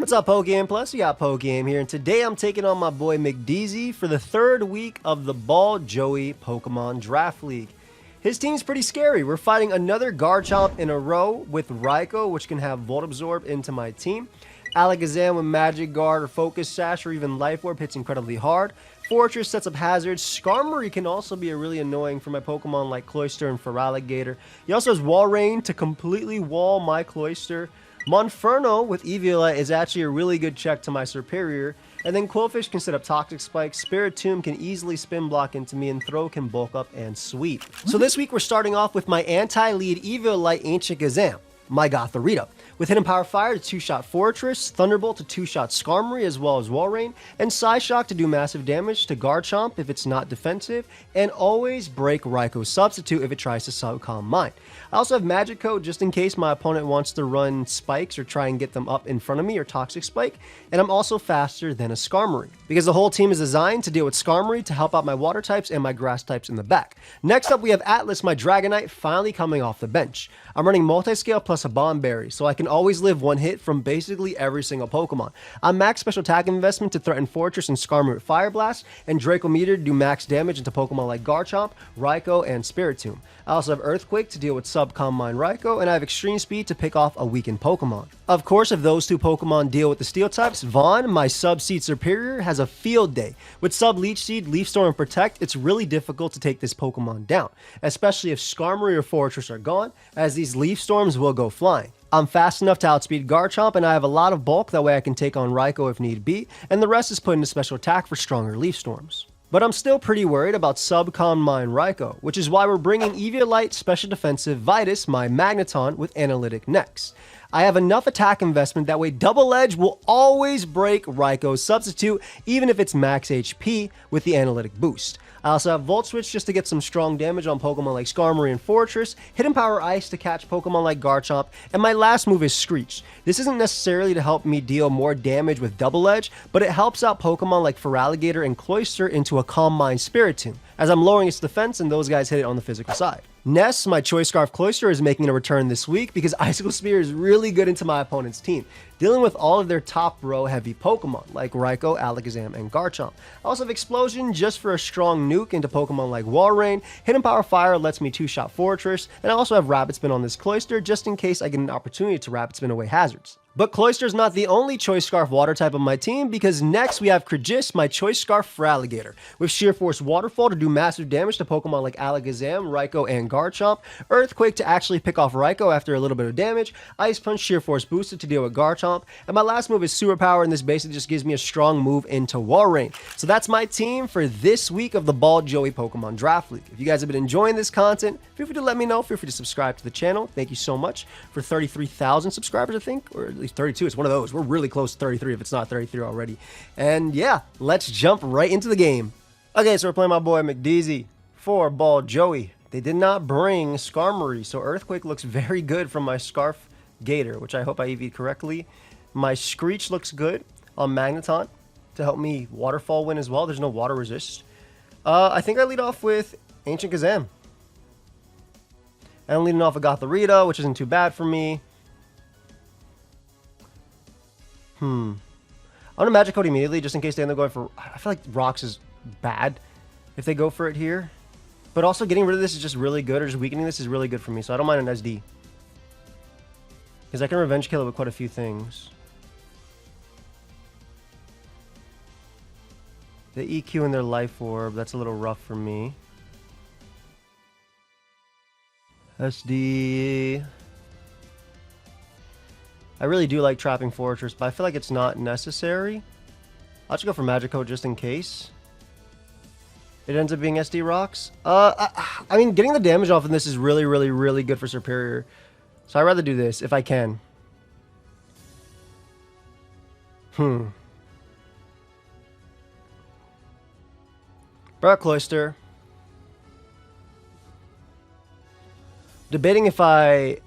What's up, Pokeaim Plus? We got Pokeaim here, and today I'm taking on my boy McDeezy for the third week of the Ball Joey Pokemon Draft League. His team's pretty scary. We're fighting another Garchomp in a row with Raikou, which can have Volt Absorb into my team. Alakazam with Magic Guard or Focus Sash or even Life Orb hits incredibly hard. Fortress sets up hazards. Skarmory can also be really annoying for my Pokemon like Cloyster and Feraligatr. He also has Wall Rain to completely wall my Cloyster. Monferno with Eviolite is actually a really good check to my Superior. And then Quillfish can set up Toxic Spike, Spiritomb can easily spin block into me, and Throw can bulk up and sweep. So this week we're starting off with my anti-lead Eviolite Ancient Gazam, my Gothorita, with Hidden Power Fire to 2-shot Fortress, Thunderbolt to 2-shot Skarmory as well as Walrein, and Psyshock to do massive damage to Garchomp if it's not defensive, and always break Raikou Substitute if it tries to Calm Mind. I also have Magic Coat just in case my opponent wants to run Spikes or try and get them up in front of me or Toxic Spike, and I'm also faster than a Skarmory, because the whole team is designed to deal with Skarmory to help out my Water types and my Grass types in the back. Next up we have Atlas, my Dragonite, finally coming off the bench. I'm running Multiscale plus a Bomb Berry, so I can always live one hit from basically every single Pokemon. I'm max Special Attack Investment to threaten Fortress and Skarmory with Fire Blast, and Draco Meteor to do max damage into Pokemon like Garchomp, Raikou, and Spiritomb. I also have Earthquake to deal with Calm Mind Raikou, and I have Extreme Speed to pick off a weakened Pokemon. Of course, if those two Pokemon deal with the Steel types, Vaughn, my Sub-Seed Superior, has a field day. With Sub-Leech Seed, Leaf Storm, and Protect, it's really difficult to take this Pokemon down, especially if Skarmory or Fortress are gone, as these Leaf Storms will go flying. I'm fast enough to outspeed Garchomp, and I have a lot of bulk, that way I can take on Raikou if need be, and the rest is put into special attack for stronger Leaf Storms. But I'm still pretty worried about Calm Mind Raikou, which is why we're bringing Eviolite Special Defensive Vitus, my Magneton, with Analytic next. I have enough attack investment, that way Double Edge will always break Raikou's Substitute, even if it's max HP with the Analytic boost. I also have Volt Switch just to get some strong damage on Pokemon like Skarmory and Fortress, Hidden Power Ice to catch Pokemon like Garchomp, and my last move is Screech. This isn't necessarily to help me deal more damage with Double Edge, but it helps out Pokemon like Feraligatr and Cloyster into a Calm Mind Spiritomb, as I'm lowering its defense and those guys hit it on the physical side. Ness, my Choice Scarf Cloyster, is making a return this week because Icicle Spear is really good into my opponent's team, dealing with all of their top row heavy Pokemon like Raikou, Alakazam, and Garchomp. I also have Explosion just for a strong nuke into Pokemon like Walrein. Hidden Power Fire lets me 2-shot Fortress, and I also have Rapid Spin on this Cloyster just in case I get an opportunity to Rapid Spin away hazards. But Cloyster's not the only Choice Scarf Water type on my team, because next we have Cragis, my Choice Scarf Feraligatr, with Sheer Force Waterfall to do massive damage to Pokemon like Alakazam, Raikou, and Garchomp, Earthquake to actually pick off Raikou after a little bit of damage, Ice Punch Sheer Force Boosted to deal with Garchomp, and my last move is Sewer Power, and this basically just gives me a strong move into Walrein. So that's my team for this week of the Ball Joey Pokemon Draft League. If you guys have been enjoying this content, feel free to let me know, feel free to subscribe to the channel. Thank you so much for 33,000 subscribers, I think, or at least 32. It's one of those. We're really close to 33 if it's not 33 already. And yeah, let's jump right into the game. Okay, so we're playing my boy McDeezy for Ball Joey. They did not bring Skarmory, so Earthquake looks very good from my Scarf Gator, which I hope I EV'd correctly. My Screech looks good on Magneton to help me Waterfall win as well. There's no water resist. I think I lead off with Ancient Gazam. And I'm leading off with Gothorita, which isn't too bad for me. I'm gonna Magic Code immediately just in case they end up going for... I feel like Rocks is bad if they go for it here. But also getting rid of this is just really good, or just weakening this is really good for me, so I don't mind an SD. Because I can Revenge Kill it with quite a few things. The EQ and their Life Orb, that's a little rough for me. SD... I really do like trapping Fortress, but I feel like it's not necessary. I'll just go for Magic Code just in case it ends up being SD Rocks. I mean, getting the damage off of this is really, really, really good for Superior. So I'd rather do this if I can. Brock Cloyster. Debating if I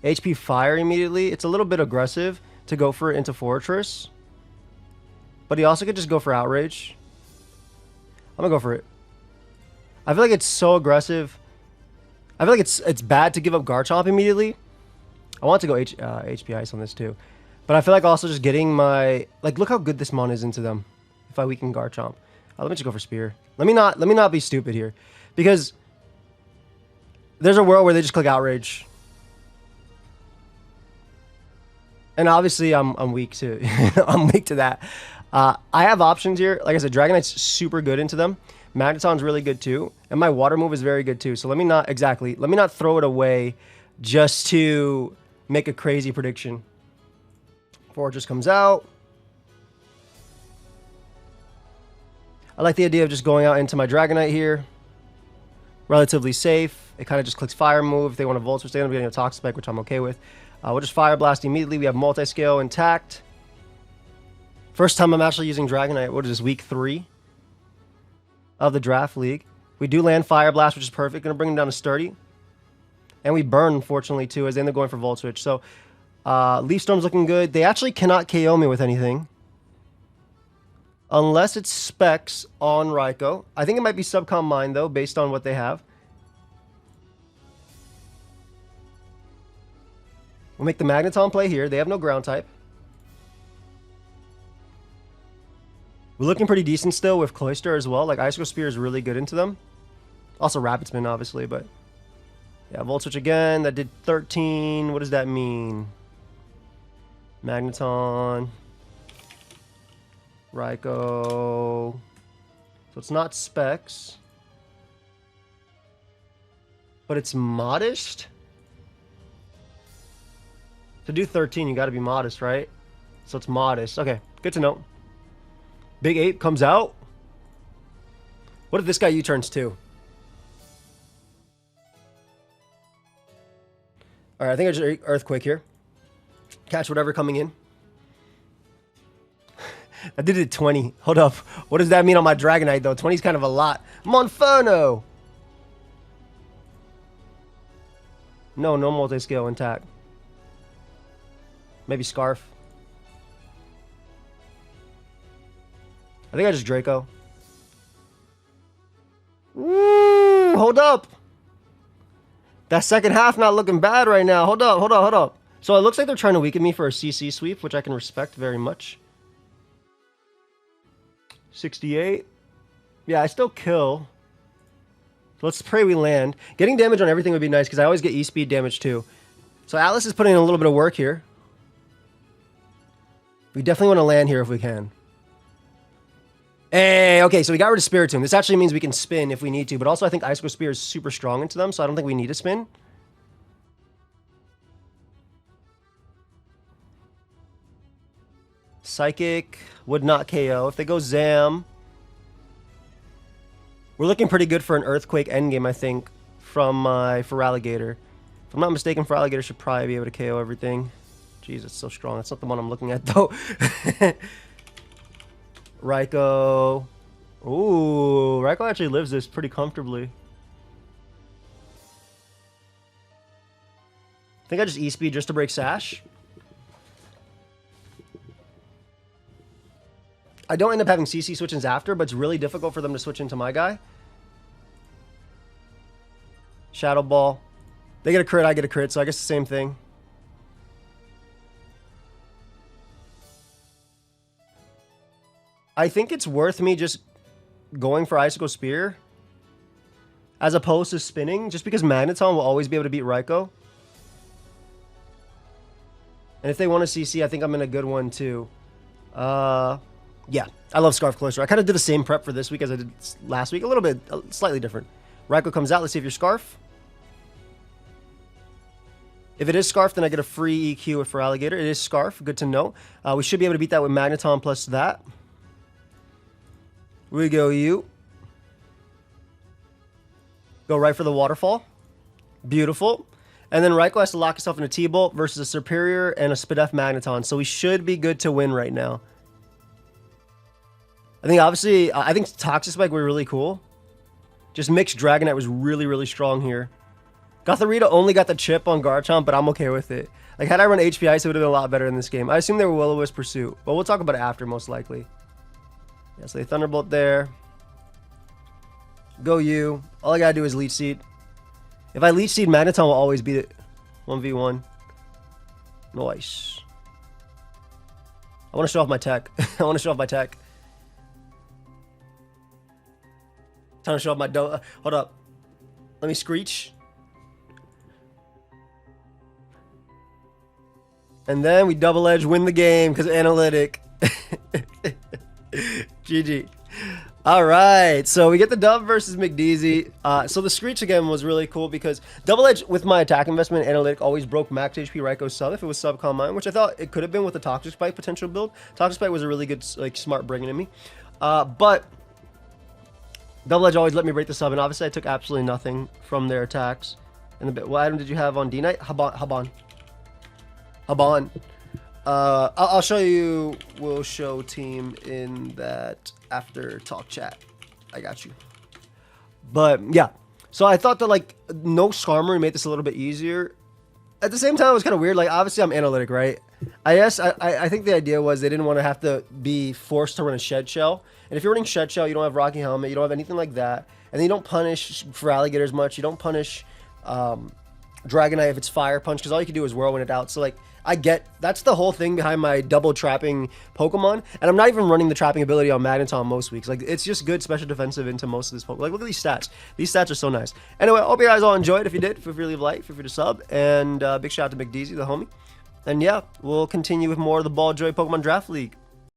HP Fire immediately. It's a little bit aggressive to go for it into Fortress, but he also could just go for Outrage. I'm gonna go for it. I feel like it's so aggressive. I feel like it's bad to give up Garchomp immediately, I want to go HP Ice on this too. But I feel like also just getting my... Like, look how good this mon is into them. If I weaken Garchomp. Let me just go for Spear. Let me not be stupid here. Because there's a world where they just click Outrage. And obviously I'm weak to... I'm weak to that. I have options here. Like I said, Dragonite's super good into them. Magneton's really good too. And my Water move is very good too. So let me not throw it away just to make a crazy prediction. Fortress comes out. I like the idea of just going out into my Dragonite here. Relatively safe. It kind of just clicks Fire move. If they want to Volt Switch, they're going to be getting a Toxic Spike, which I'm okay with. We'll just Fire Blast immediately. We have Multiscale intact. First time I'm actually using Dragonite. What is this, week 3 of the Draft League? We do land Fire Blast, which is perfect. Going to bring him down to Sturdy. And we burn, unfortunately, too, as they end up going for Volt Switch. So... Leaf Storm's looking good. They actually cannot KO me with anything. Unless it's Specs on Raikou. I think it might be Subcom Mine, though, based on what they have. We'll make the Magneton play here. They have no Ground type. We're looking pretty decent still with Cloyster as well. Like, Icicle Spear is really good into them. Also Rapid Spin, obviously, but... Yeah, Volt Switch again. That did 13. What does that mean? Magneton, Raikou. So it's not Specs, but it's Modest. To do 13, you got to be Modest, right? So it's Modest. Okay, good to know. Big Ape comes out. What if this guy U-turns too? All right, I think I just Earthquake here. Catch whatever coming in. I did it 20. Hold up. What does that mean on my Dragonite, though? 20 is kind of a lot. Monferno! No multi-scale intact. Maybe Scarf. I think I just Draco. Ooh, hold up. That second half not looking bad right now. Hold up. So it looks like they're trying to weaken me for a CC sweep, which I can respect very much. 68. Yeah, I still kill. So let's pray we land. Getting damage on everything would be nice because I always get E-speed damage too. So Atlas is putting in a little bit of work here. We definitely want to land here if we can. Hey, okay, so we got rid of Spiritomb. This actually means we can spin if we need to, but also I think Icicle Spear is super strong into them, so I don't think we need to spin. Psychic would not KO. If they go Zam, we're looking pretty good for an Earthquake endgame, I think, from my Feraligatr. If I'm not mistaken, Feraligatr should probably be able to KO everything. Jeez, it's so strong. That's not the one I'm looking at, though. Raikou. Ooh, Raikou actually lives this pretty comfortably. I think I just E-speed just to break Sash. I don't end up having CC switch-ins after, but it's really difficult for them to switch into my guy. Shadow Ball. They get a crit, I get a crit, so I guess the same thing. I think it's worth me just going for Icicle Spear as opposed to spinning, just because Magneton will always be able to beat Raikou. And if they want to CC, I think I'm in a good one too. Yeah, I love Scarf Cloyster. I kind of did the same prep for this week as I did last week. A little bit, slightly different. Raikou comes out. Let's see if you're Scarf. If it is Scarf, then I get a free EQ with Feraligatr. It is Scarf. Good to know. We should be able to beat that with Magneton plus that. We go you. Go right for the Waterfall. Beautiful. And then Raikou has to lock himself in a T-Bolt versus a Superior and a Spadef Magneton. So we should be good to win right now. I think obviously, I think Toxic Spike were really cool. Just Mixed Dragonite was really, really strong here. Gothorita only got the chip on Garchomp, but I'm okay with it. Like, had I run HP Ice, it would have been a lot better in this game. I assume they were Will-O-Wisp Pursuit, but we'll talk about it after, most likely. Yeah, so they Thunderbolt there. Go you. All I gotta do is Leech Seed. If I Leech Seed, Magneton will always beat it. 1v1. Nice. I want to show off my tech. I want to show off my tech. Time to show off my hold up. Let me screech. And then we double edge win the game because analytic. GG. All right, so we get the dub versus McDeezy. So the screech again was really cool because double edge with my attack investment analytic always broke max HP Raikou sub if it was sub calm mine, which I thought it could have been with the toxic spike potential build. Toxic spike was a really good like smart bringing to me, but double edge always let me break the sub, and obviously I took absolutely nothing from their attacks. And a bit, what item did you have on D-Knight? Haban. I'll show you. We'll show team in that after talk chat. I got you. But yeah, so I thought that like no Skarmory made this a little bit easier. At the same time, it was kind of weird. Like obviously I'm analytic, right? I think the idea was they didn't want to have to be forced to run a Shed Shell. And if you're running Shed Shell, you don't have Rocky Helmet, you don't have anything like that, and then you don't punish for alligators much. You don't punish Dragonite if it's Fire Punch, because all you can do is Whirlwind it out. So like I get that's the whole thing behind my double trapping Pokemon, and I'm not even running the trapping ability on Magneton most weeks. Like it's just good special defensive into most of this Pokemon. Like look at these stats. These stats are so nice. Anyway, I hope you guys all enjoyed. If you did, feel free to leave a like, feel free to sub, and big shout out to McDeezy, the homie. And yeah, we'll continue with more of the Ball Joy Pokemon Draft League.